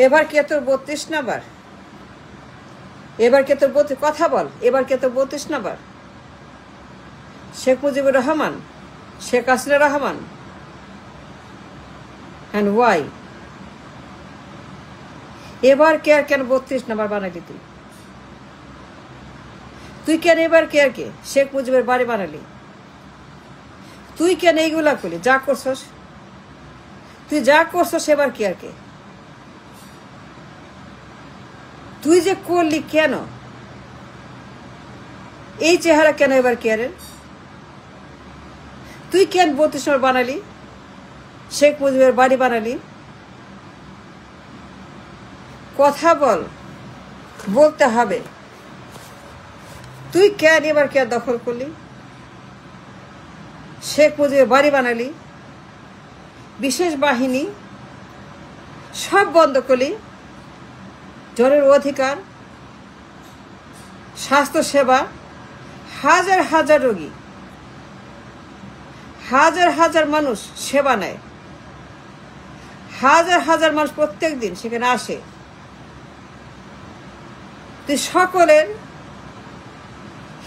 এবার কে তোর 32 নাম্বার? এবার কে তোর কথা বল, এবার কে তোর 32 number? Sheikh Mujibur Rahman, Sheikh Hasina Rahman? And Y? এবার কে আর কেন 32 নাম্বার বানালি তুই? তুই কেন এবার কে আর কে শেখ মুজিবের বাড়ি বানালি? তুই কেন এইগুলা করলি? যা করছস তুই, যা করছস এবার কে আর কে? তুই যে করলি কেন? এই চেহারা কেন এবার কে আরের? তুই কেন 32 নম্বর বানালি, শেখ মুজিবের বাড়ি বানালি? কথা বল, বলতে হবে। তুই কেন এবার কে দখল করলি, শেখ মুজিবের বাড়ি বানালি, বিশেষ বাহিনী সব বন্ধ করলি, জনের অধিকার, স্বাস্থ্যসেবা, হাজার হাজার রোগী, হাজার হাজার মানুষ সেবা নেয়, হাজার হাজার মানুষ প্রত্যেক দিন সেখানে আসে। তুই সকলের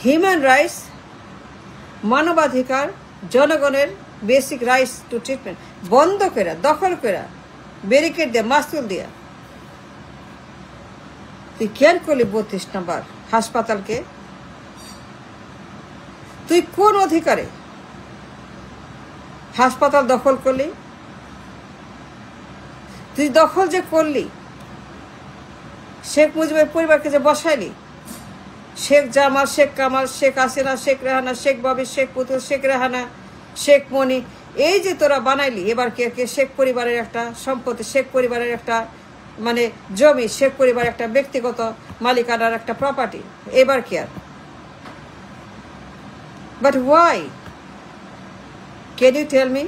হিউম্যান রাইটস, মানবাধিকার, জনগণের বেসিক রাইটস টু ট্রিটমেন্ট বন্ধ করে, দখল করে, ব্যারিকেড দিয়ে, মাস্তুল দিয়া তুই কেন করলি 32 নম্বর হাসপাতালকে? তুই কোন অধিকারে হাসপাতাল দখল করলি? তুই দখল যে করলি, শেখ মুজিবের পরিবারকে যে বসাইলি, শেখ জামাল, শেখ কামাল, শেখ হাসিনা, শেখ রেহানা, শেখ ববি, শেখ পুতুল, শেখ রেহানা, শেখ মনি, এই যে তোরা বানাইলি, এবার কে কে শেখ পরিবারের একটা সম্পত্তি, শেখ পরিবারের একটা মানে জমি, শেখ পরিবারের একটা ব্যক্তিগত মালিকানার একটা প্রপার্টি, এবার কে আর? But why? Can you tell me?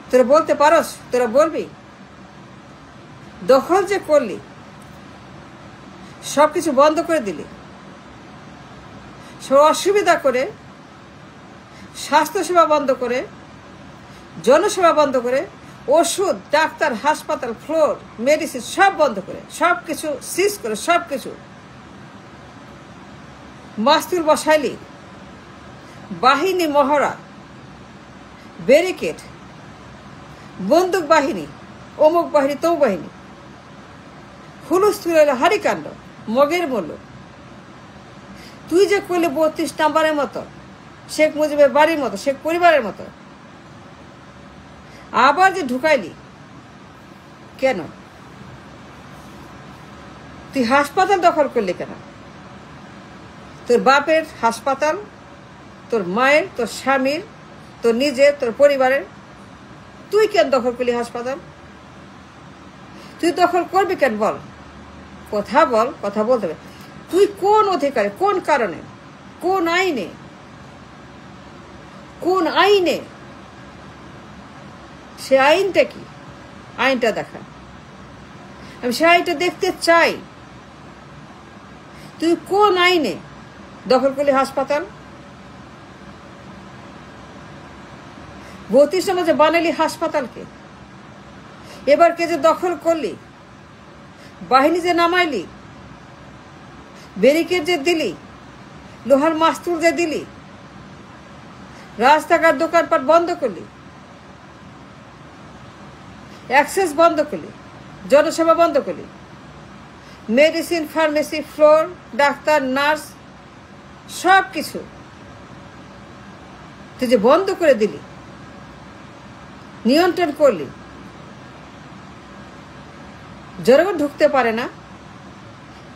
তোরা বলতে পারস? তোরা বলবি? দখল যে করলি, সবকিছু বন্ধ করে দিলি, সব অসুবিধা করে, স্বাস্থ্যসেবা বন্ধ করে, জনসেবা বন্ধ করে, ওষুধ, ডাক্তার, হাসপাতাল, ফ্লোর, মেডিসিন সব বন্ধ করে, সব কিছু সিজ করে, সব কিছু মাস্তুল বসাইলি, বাহিনী মহড়া, ব্যারিকেড, বন্দুক বাহিনী, অমুক বাহিনী, তমুক বাহিনী, হুলস্থুল হইল হারিকাণ্ড, মগের মূল্য। তুই যে করলি 32 নাম্বারের মতো, শেখ মুজিবের বাড়ির মতো, শেখ পরিবারের মতো, আবার যে ঢুকাইলি কেন? তুই হাসপাতাল দখল করলি কেন? তোর বাপের হাসপাতাল, তোর মায়ের, তোর স্বামীর, তোর নিজের, তোর পরিবারের, তুই কেন দখল করলি হাসপাতাল? তুই দখল করবি কেন বল? কথা বল, কথা বলতে হবে। তুই কোন অধিকারে, কোন কারণে, কোন আইনে, কোন আইনে? সে আইনটা কি? আইনটা দেখা, আমি সে আইনটা দেখতে চাই। তুই কোন আইনে দখল করলি হাসপাতাল? 32 নম্বর যে বানালি হাসপাতালকে, এবার কে যে দখল করলি, বাহিনী যে নামাইলি, ব্যারিকেড যে দিলি, লোহার মাস্তুল যে দিলি, রাস্তাঘাট দোকানপাট বন্ধ করলি, অ্যাক্সেস বন্ধ করলি, জনসেবা বন্ধ করলি, medicine, pharmacy, floor, doctor, nurse সব কিছু তুই যে বন্ধ করে দিলি, নিয়ন্ত্রণ করলি, জনগণ ঢুকতে পারে না,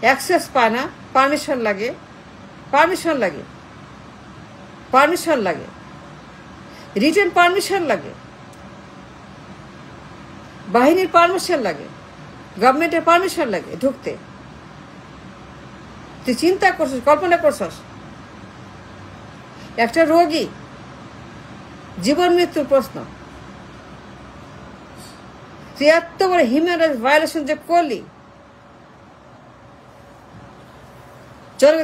অ্যাক্সেস পায় না, পারমিশন লাগে, পারমিশন লাগে, পারমিশন লাগে, রিটেন পারমিশন লাগে, বাহিনীর পারমিশন লাগে, গভর্নমেন্টের পারমিশন লাগে ঢুকতে। তুই চিন্তা করছিস, কল্পনা করছিস একটা রোগী জীবন মৃত্যুর প্রশ্ন, তুই এত বড় হিউম্যান রাইটস ভায়োলেশন যে করলি,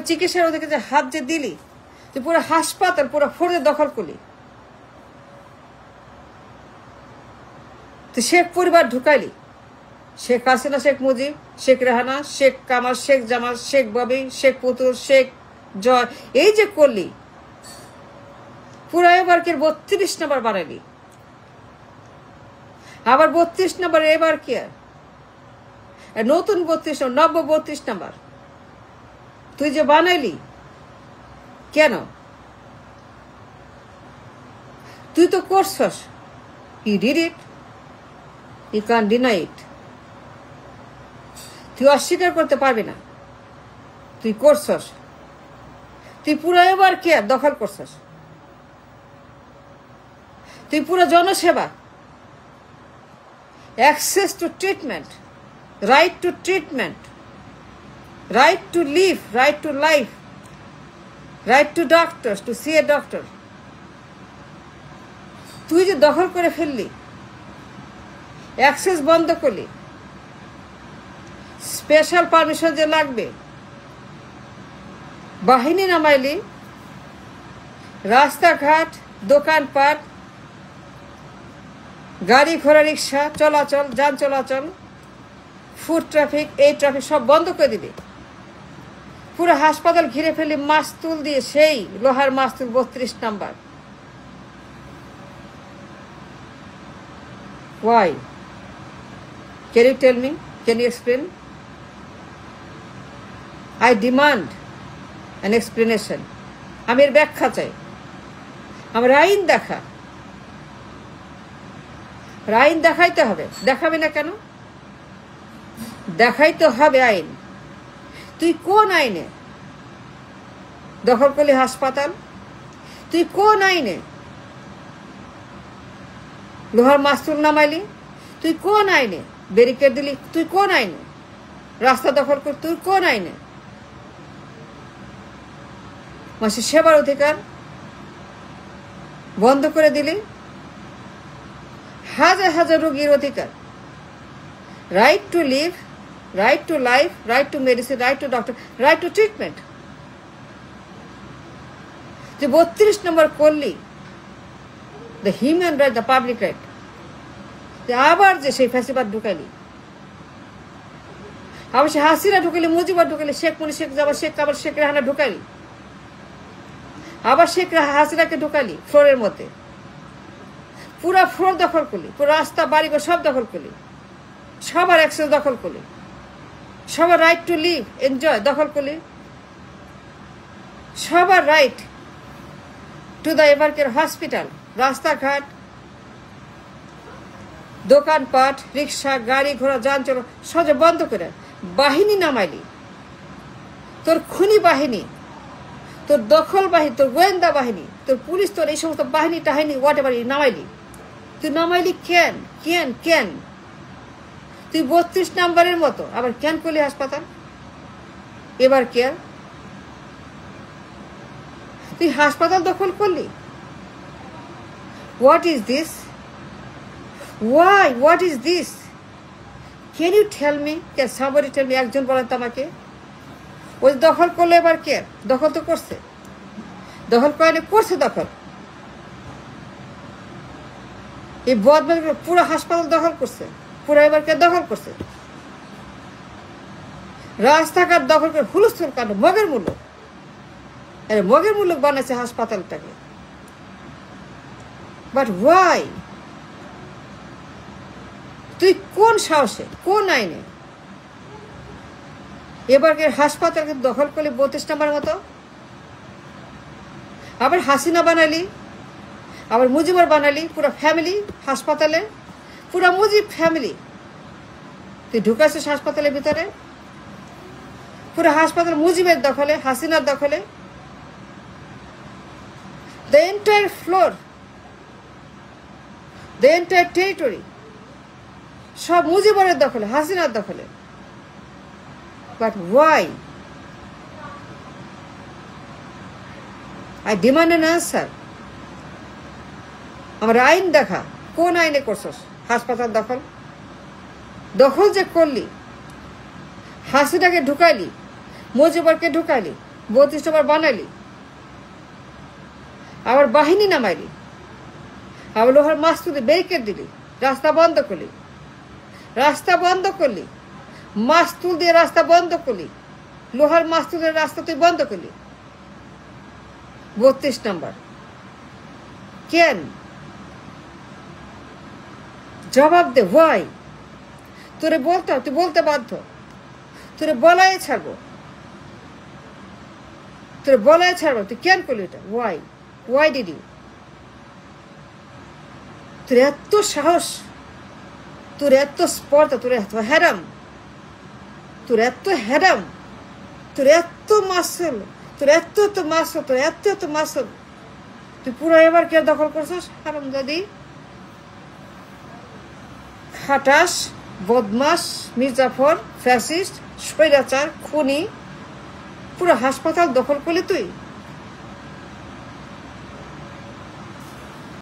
চিকিৎসার ওদিকে যে হাত যে দিলি, তুই পুরো হাসপাতাল, পুরো ফোর্সে দখল করলি, তুই শেখ পরিবার ঢুকাইলি, শেখ হাসিনা, শেখ মুজিব, শেখ রেহানা, শেখ কামাল, শেখ জামাল, শেখ ববি, শেখ পুতুল, শেখ জয়, এই যে করলি, পুরা এবারকে 32 নম্বর বানালি, আবার 32 নম্বর এবার কি নতুন 32 নম্বর, 32 নম্বর তুই যে বানাইলি কেন? তুই তো করছস, you did it, you can deny it. তুই অস্বীকার করতে পারবি না, তুই করছস। তুই পুরো এবার কে দখল করছস, তুই পুরো জনসেবা, access to treatment, right to treatment, right to live, right to life, right to doctors, to see a doctor, তুই যে দখল করে ফেললি, অ্যাক্সেস বন্ধ করলি, স্পেশাল পারমিশন যে লাগবে, বাহিনী নামাইলি, রাস্তাঘাট, দোকানপাট, গাড়ি ঘোড়া, রিক্সা চলাচল, যান চলাচল, ফুড ট্রাফিক, এই ট্রাফিক সব বন্ধ করে দিবি। পুরো হাসপাতাল ঘিরে ফেলি মাস্তুল দিয়ে, সেই লোহার মাস্তুল 32 number. Why? Can you tell me? Can you explain? I demand an explanation. আমি এর ব্যাখ্যা চাই, আমার আইন দেখা, আইন দেখাইতে হবে। দেখাবে না কেন? দেখাইতে হবে আইন। তুই কোন আইনে দখল করলি হাসপাতাল? তুই কোন আইনে লোহার মাস্তুল নামাইলি? তুই কোন আইনে ব্যারিকেড দিলি? তুই কোন আইনে রাস্তা দখল কর? তুই কোন আইনে মানুষের সেবার অধিকার বন্ধ করে দিলি? হাজার হাজার রোগীর অধিকার, right to live, right to life, right to medicine, right to doctor, right to treatment, যে 32 নম্বর করলি, the human right, the public right, আবার যে সেই ফ্যাসিবাদ ঢুকাইলি, আবার সে হাসিনা ঢুকাইলি, মুজিবার ঢুকাইলি, শেখ মুনি, শেখ জামাল, শেখ কামাল, শেখ রেহানা ঢুকাইলি, আবার শেখ হাসিনাকে ঢুকালি ফ্লোরের মধ্যে, পুরা ফ্লোর দখল করলি, পুরো রাস্তা বাড়িঘর সব দখল করলি, সবার অ্যাক্সেস দখল করলি, সবার রাইট টু লিভ, এনজয় দখল করলি, সবার right to the Evercare hospital, রাস্তাঘাট, দোকানপাট, রিক্সা, গাড়ি ঘোড়া, যান চলো সহজে বন্ধ করে বাহিনী নামাইলি। তোর খুনি বাহিনী, তোর দখল বাহিনী, তোর গোয়েন্দা বাহিনী, তোর পুলিশ, তোর এই সমস্ত বাহিনী টাহিনী হোয়াট এভার নামাইলি। তুই নামাইলি কেন? কেন কেন তুই 32 নাম্বারের মতো আবার কেন করলি হাসপাতাল? এবার কেয়ার, তুই হাসপাতাল দখল করলি। What is this? Why? What is this? Can you tell me? Can somebody tell me? একজন বলেন তো আমাকে। ওই দখল করলে এবার কে? দখল তো করছে, দখল করে করছে দখল। এই বদমাশ পুরো হাসপাতাল দখল করছে, পুরো এবার কে দখল করছে, রাস্তাঘাট দখল করে হুলস্থুল কাণ্ড, মগের মূল্য, মগের মূল্য বানাইছে হাসপাতালটাকে। But why? তুই কোন সাহসে, কোন আইনে এবারকে হাসপাতালকে দখল করলি 32 নম্বর মতো? আবার হাসিনা বানালি, আবার মুজিবর বানালি, পুরো ফ্যামিলি হাসপাতালে, পুরো মুজিব ফ্যামিলি তুই ঢুকাছিস হাসপাতালের ভিতরে, পুরো হাসপাতাল মুজিবের দখলে, হাসিনার দখলে, the entire floor, the entire territory সব মুজিবরের দখলে, হাসিনার দখলে। But why? I demand an answer. আমার আইন দেখা, কোন আইনে করছস হাসপাতাল দখল? দখল যে করলি, হাসিনাকে ঢুকাইলি, মুজিবরকে ঢুকাইলি, 32 নম্বর বানাইলি, আবার বাহিনী নামাইলি, আবার লোহার মাস্তুলে ব্যারিকেড দিলি, রাস্তা বন্ধ করলি, রাস্তা বন্ধ করলি, মাস্তুল দিয়ে রাস্তা বন্ধ করলি, লোহার মাস্তুলের রাস্তা তুই বন্ধ করলি। 32 নম্বর কেন? জবাব দে, ওয়াই? তোরে বলতে, তুই বলতে বাধ্য, তোরে বলাই ছাড়বো, তোরে বলাই ছাড়বো। তুই কেন করলি এটা? ওয়াই? Why did you? তোর এত সাহস, তোর এত স্পর্ধা, তোর এত হ্যারাম, তোর এত হ্যারাম, তোর এত মাসল, তোর এত মাসল, তোর এত মাসল, তুই পুরো এবার কে দখল করছিস? হারামজাদি, খাটাস, বদমাস, মির্জাফর, ফ্যাসিস্ট, স্বৈরাচার, খুনি, পুরো হাসপাতাল দখল করলি তুই।